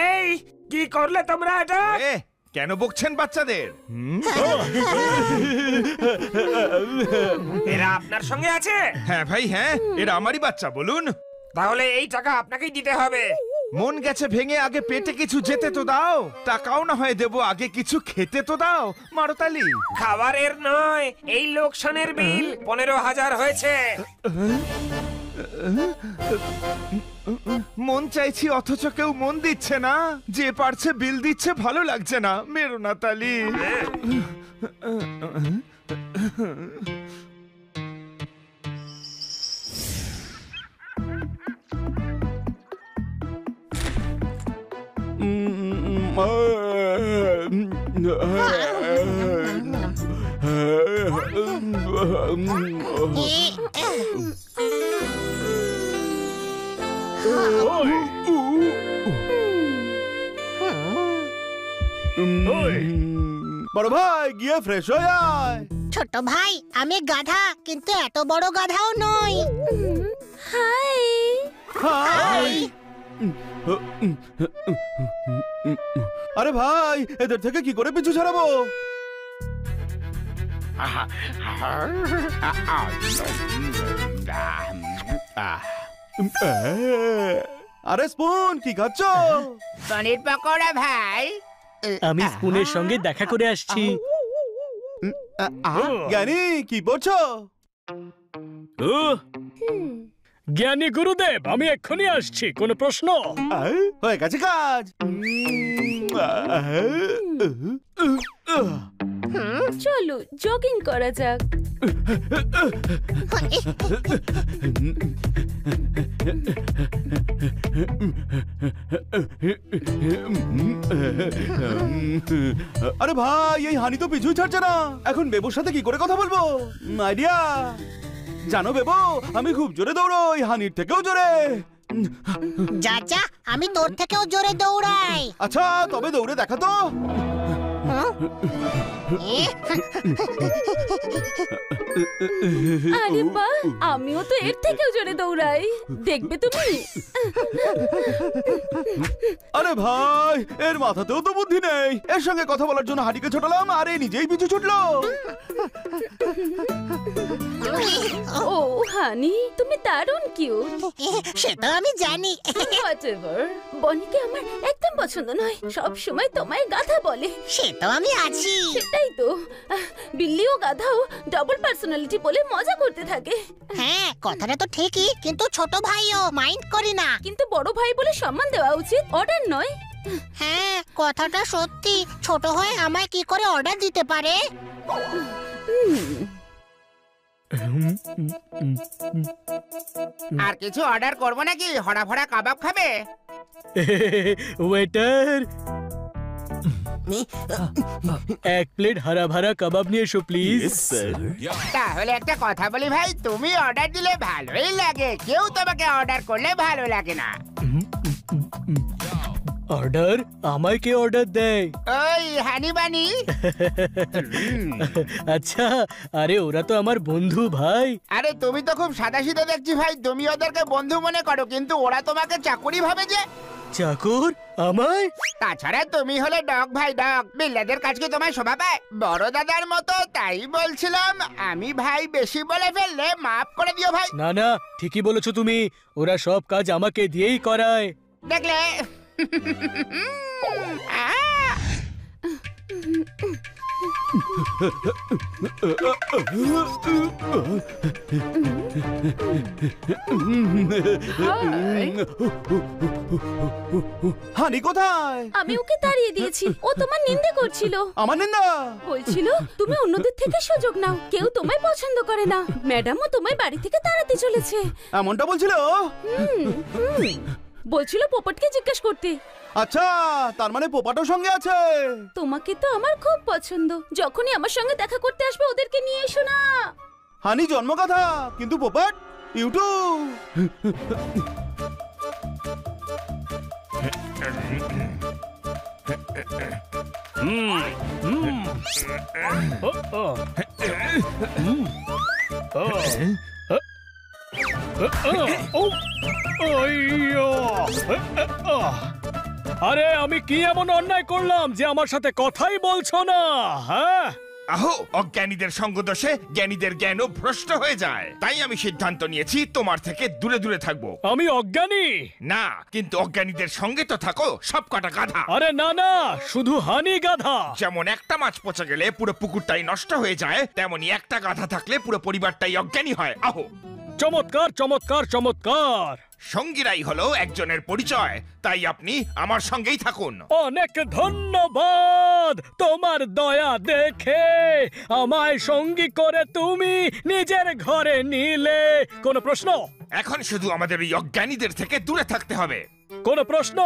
এই কি করলে তোমরা এটা? কেন বকছেন বাচ্চাদের? এরা আপনার সঙ্গে আছে? হ্যাঁ ভাই হ্যাঁ, এরা আমারই বাচ্চা। বলুন। তাহলে এই টাকা আপনাকেই দিতে হবে। মন গেছে ভেঙে, আগে পেটে কিছু যেতে তো দাও। টাকাও না হয় দেবো, আগে কিছু খেতে তো দাও। মারো তালি। খাবারের নয়, এই লোকসানের বিল 15,000 হয়েছে। মন চাইছি অথচ কেউ মন দিচ্ছে না। যে পারছে বিল দিচ্ছে, ভালো লাগছে না। মেরো না তালি। বড় ভাই গিয়ে ফ্রেশ হয়ে আয়। ছোট ভাই আমি গাধা, কিন্তু এত বড় গাধাও নই। High high. আরে ভাই, এদের থেকে কি করে পিছু ছাড়াবো? আরে স্পুন, কি খাচ্ছ? পনির পকোড়া ভাই। আমি স্পুনের সঙ্গে দেখা করে আসছি। জ্ঞানী, কি পড়ছো? জ্ঞানী গুরুদেব, আমি এক্ষুনি আসছি। কোনো প্রশ্ন? হয়ে গেছে কাজ। চলো জগিং করা যাক। আরে ভাই, এই হানি তো পিছুই ছাড়ছে না। এখন বেবুর সাথে কি করে কথা বলবো? আইডিয়া। জানো বেবু, আমি খুব জোরে দৌড়ই, হানির থেকেও জোরে। যা যা, আমি তোর থেকেও জোরে দৌড়াই। আচ্ছা, তবে দৌড়ে দেখা তো। আরে বাহ, আমিও তো এর থেকেও জোরে দৌড়াই, দেখবে তুমি। আরে ভাই, এর মাথাতেও তো বুদ্ধি নেই। এর সঙ্গে কথা বলার জন্য হাঁটিকে ছোটালাম, আর এই নিজেই পিছু ছুটলো। ও হানি, তুমি দারুণ কিউট। সেটা আমি জানি। হোয়াটএভার, বনিকে আমার একদম পছন্দ নয়। সব সময় তোমায় গাধা বলে। সেটা আমি আছি। সেটাই তো, বিল্লিও গাধাও ডাবল পার্সোনালিটি বলে মজা করতে থাকে। হ্যাঁ, কথাটা তো ঠিকই, কিন্তু ছোট ভাইও মাইন্ড করি না। কিন্তু বড় ভাই বলে সম্মান দেওয়া উচিত, অর্ডার নয়। হ্যাঁ, কথাটা সত্যি। ছোট হয়ে আমায় কি করে অর্ডার দিতে পারে? আর কিছু অর্ডার করবো নাকি? হরা ভরা কাবাব খাবে? ওয়েটার, এক প্লেট হারা ভরা কাবাব নিয়ে এসো প্লিজ। তাহলে একটা কথা বলি ভাই, তুমি অর্ডার দিলে ভালোই লাগে, কেউ তোমাকে অর্ডার করলে ভালো লাগে না। অর্ডার? আমায় কে অর্ডার দেয়? ওই হানি বানি। আচ্ছা, আরে ওরা তো আমার বন্ধু ভাই। আরে তুমি তো খুব সাদাসিধে দেখছি ভাই, তুমি ওদেরকে বন্ধু মনে করো, কিন্তু ওরা তোমাকে চাকুরি ভাবে যে। চাকর? আমায়? তাছাড়া তুমি হলে ডগ ভাই, ডগ। বিল্লাদের কাজ কি তোমায় শোভা পায়? বড় দাদার মতো, তাই বলছিলাম। আমি ভাই বেশি বলে ফেললে মাফ করে দিও ভাই। না না, ঠিকই বলেছো তুমি। ওরা সব কাজ আমাকে দিয়েই করায়। দেখলে? হানি কোথায়? আমি ওকে তাড়িয়ে দিয়েছি, ও তোমার নিন্দে করছিল। আমার নিন্দা? বলছিল তুমি অন্যদের থেকে সুযোগ নাও, কেউ তোমায় পছন্দ করে না। ম্যাডামও তোমায় বাড়ি থেকে তাড়াতে চলেছে। এমনটা বলছিল? বলছিল পোপটকে জিজ্ঞেস করতে। আচ্ছা, তার মানে পোপাটোর সঙ্গে আছে। তোমাকে তো আমার খুব পছন্দ, যখনই আমার সঙ্গে দেখা করতে আসবে ওদেরকে নিয়ে এসো না। হানি জন্মকথা, কিন্তু পোপাট ইউটিউব। আরে আমি কি এমন অন্যায় করলাম যে আমার সাথে কথাই বলছো না? হ্যাঁ, আহো, অজ্ঞানীদের সঙ্গদোষে জ্ঞানীদের জ্ঞানও ভ্রষ্ট হয়ে যায়। তাই আমি সিদ্ধান্ত নিয়েছি তোমার থেকে দূরে দূরে থাকবো। আমি অজ্ঞানী না, কিন্তু অজ্ঞানীদের সঙ্গে তো থাকো সব কটা গাধা। আরে না না, শুধু হানি গাধা। যেমন একটা মাছ পচে গেলে পুরো পুকুরটাই নষ্ট হয়ে যায়, তেমনি একটা গাধা থাকলে পুরো পরিবারটাই অজ্ঞানী হয়। আহো, চমৎকার চমৎকার চমৎকার। সঙ্গীরাই হলো একজনের পরিচয়, তাই আপনি আমার সঙ্গেই থাকুন। অনেক ধন্যবাদ তোমার দয়া দেখে। আমায় সঙ্গী করে তুমি নিজের ঘরে নিলে। কোনো প্রশ্ন? এখন শুধু আমাদের ওই অজ্ঞানীদের থেকে দূরে থাকতে হবে। কোনো প্রশ্ন?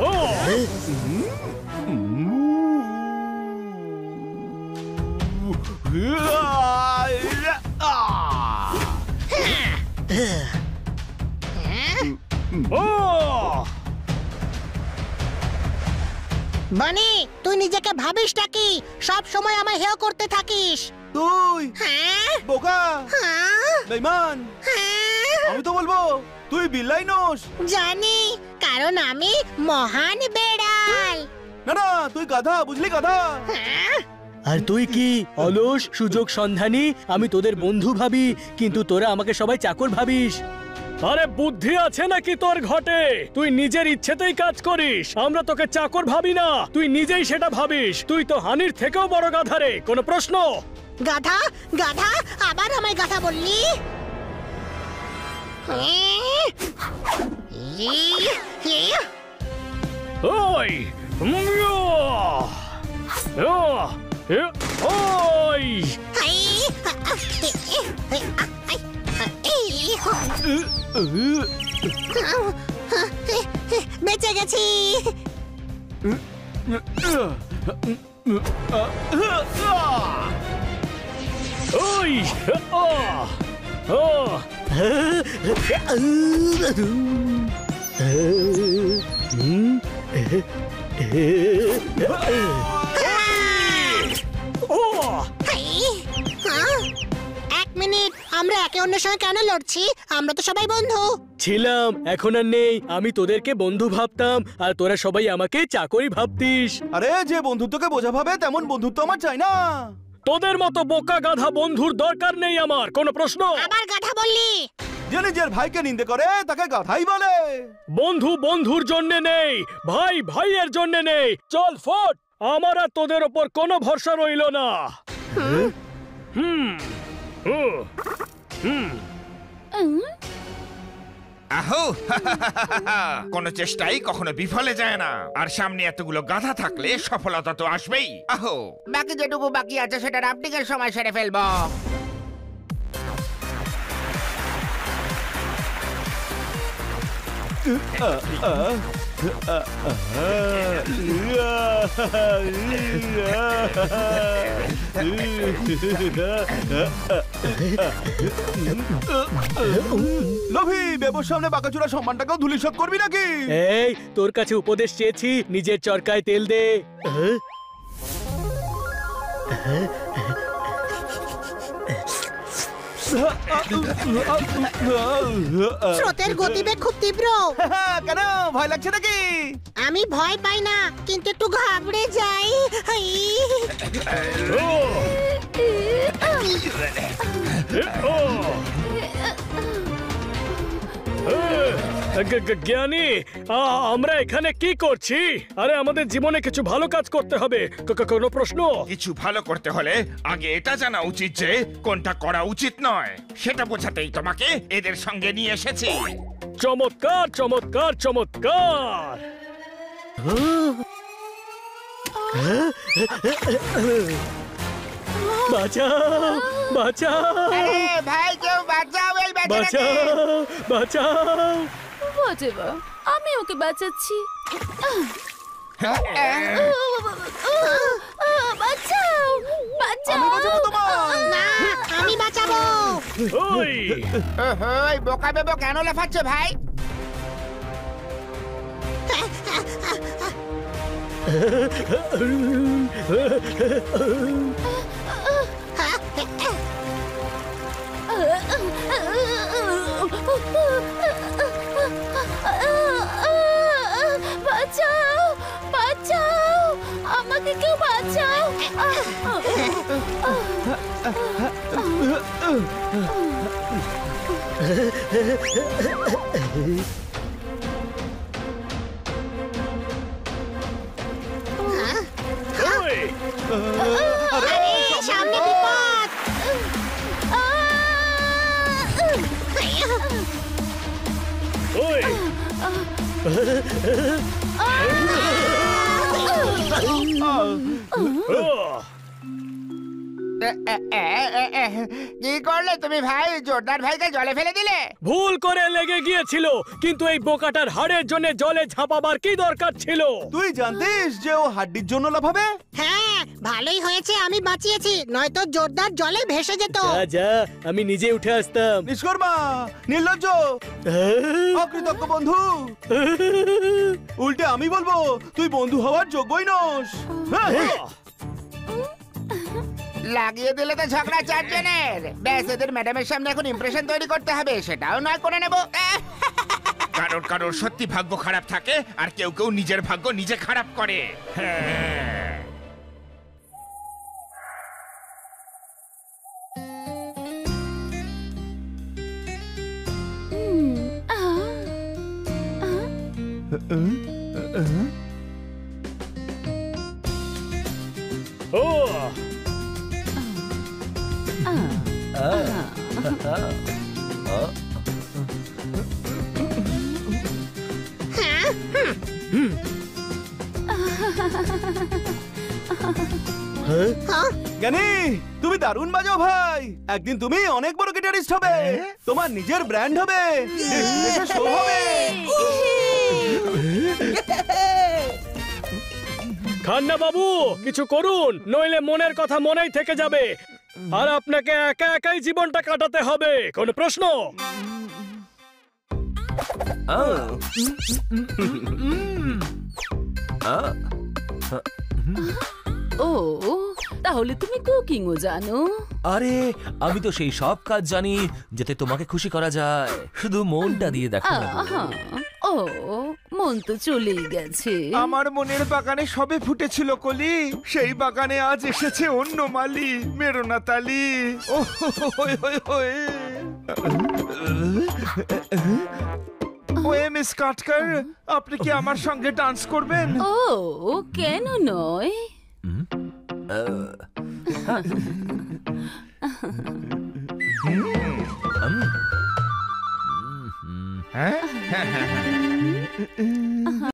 ও, ও, বানি, তুই নিজেকে ভাবিসটা কি? সব সময় আমায় হেয় করতে থাকিস। তুই হ্যাঁ বোকা, হ্যাঁ বেঈমান। হ্যাঁ, আমি তো বলবো তুই বিল্লাই নোস। জানি, কারণ আমি মহান বেড়াল। না না, তুই গাধা, বুঝলি, গাধা। হ্যাঁ, আর তুই কি অলস সুযোগ সন্ধানী? আমি তোদের বন্ধু ভাবি, কিন্তু তোরা আমাকে সবাই চাকর ভাবিস। আরে বুদ্ধি আছে নাকি তোর ঘটে? তুই নিজের ইচ্ছেতেই কাজ করিস। আমরা তোকে চাকর ভাবি না, তুই নিজেই সেটা ভাবিস। তুই তো হানির থেকেও বড় গাধা রে। কোনো প্রশ্ন? গাধা গাধা, আবার আমায় গাধা বললি? ওই ওই বেঁচে গেছি। ওই ও এক মিনিট, আমরা একে অন্যের সঙ্গে কেন লড়ছি? আমরা তো সবাই বন্ধু। ছিলাম, এখন আর নেই। আমি তোদেরকে বন্ধু ভাবতাম, আর তোরা সবাই আমাকে চাকরি ভাবতিস। আরে যে বন্ধুত্বকে বোঝা ভাবে তেমন বন্ধুত্ব আমার চাই না। তোদের মতো বোকা গাধা বন্ধুর দরকার নেই আমার। কোনো প্রশ্ন? আবার গাধা বললি? যে নিজের ভাইকে নিন্দে করে তাকে গাধাই বলে। বন্ধু বন্ধুর জন্য নেই, ভাই ভাইয়ের জন্য নেই। চল ফট, আমার আর তোদের ওপর কোনো ভরসা রইল না। আহো, কোনো চেষ্টাই কখনো বিফলে যায় না, আর সামনে এতগুলো গাধা থাকলে সফলতা তো আসবেই। আহো, বাকি যেটুকু বাকি আছে সেটা রাফটিংয়ের সময় সেরে ফেলবো। লোভী, বেবর সামনে বাঁকাচুরা সম্মানটাকেও ধুলিসাৎ করবি নাকি? এই, তোর কাছে উপদেশ চেয়েছি, নিজের চরকায় তেল দে। স্রোতের গতিবেগ খুব তীব্র। কেন, ভয় লাগছে নাকি? আমি ভয় পাই না, কিন্তু একটু ঘাবড়ে যাই। জ্ঞানী, আমরা এখানে কি করছি? আরে আমাদের জীবনে কিছু ভালো কাজ করতে হবে। কোনো প্রশ্ন? কিছু ভালো করতে হলে আগে এটা জানা উচিত যে কোনটা করা উচিত নয়। সেটা বোঝাতেই তোমাকে এদের সঙ্গে নিয়ে এসেছি। চমৎকার চমৎকার চমৎকার। বাঁচাও, বাঁচাও, আরে ভাই, কেউ বাঁচাও এই বেচারাকে। বাঁচাও, বাঁচাও। বাঁচাবো, আমি ওকে বাঁচাচ্ছি। বাঁচাও, আমি বাঁচাবো তোমায়। না, আমি বাঁচাবো। ওই ওহো, এই বোকা বেবো কেন লাফাচ্ছে ভাই? বাঁচাও, বাঁচাও, আমাকে কেউ বাঁচাও। ওই, আরে সামনে বিপদ! ওই, ও, কি করলে তুমি ভাই? জোরদার ভাইকে জলে ফেলে দিলে? ভুল করে লেগে গিয়েছিল, কিন্তু এই বোকাটার হাড়ের জন্য জলে ঝাঁপাবার কি দরকার ছিল? তুই জানতিস যে ও হাড্ডির জন্য লাফাবে? হ্যাঁ, ভালোই হয়েছে আমি বাঁচিয়েছি, নয়তো জোরদার জলে ভেসে যেত। যা যা, আমি নিজে উঠে আসতাম। নিষ্কর্মা, নির্লজ্জ, অকৃতজ্ঞ বন্ধু। উল্টে আমি বলবো তুই বন্ধু হওয়ার যোগ্যই নস। হ্যাঁ। লাগিয়ে দিলে তো ঝগড়া চারজনের। ব্যাস, এদের ম্যাডামের সামনে এখন ইমপ্রেশন তৈরি করতে হবে, সেটাও নয় করে নেব। কারোর কারোর সত্যি ভাগ্য খারাপ থাকে, আর কেউ কেউ নিজের ভাগ্য নিজে খারাপ করে। হ্যাঁ। ও, জ্ঞানী, তুমি দারুণ বাজাও ভাই। একদিন তুমি অনেক বড় গিটারিস্ট হবে, তোমার নিজের ব্র্যান্ড হবে, দেশে শো হবে। খান্না বাবু, কিছু করুন, নইলে মনের কথা মনেই থেকে যাবে, আর আপনাকে একা একাই জীবনটা কাটাতে হবে। কোন প্রশ্ন? ও, তাহলে তুমি কুকিংও জানো? আরে আমি তো সেই সব কাজ জানি যাতে তোমাকে খুশি করা যায়, শুধু মনটা দিয়ে দেখো না গো। আহা, ও, মন তো চলেই গেছে। আমার মনের বাগানে সবে ফুটেছিল কলি, সেই বাগানে আজ এসেছে অন্য মালি, মেরো না তালি। ও হই হই হই। ওয়ে মিস কাটকার, আপনি কি আমার সঙ্গে ডান্স করবেন? ও, কেন নয়? হ্যাঁ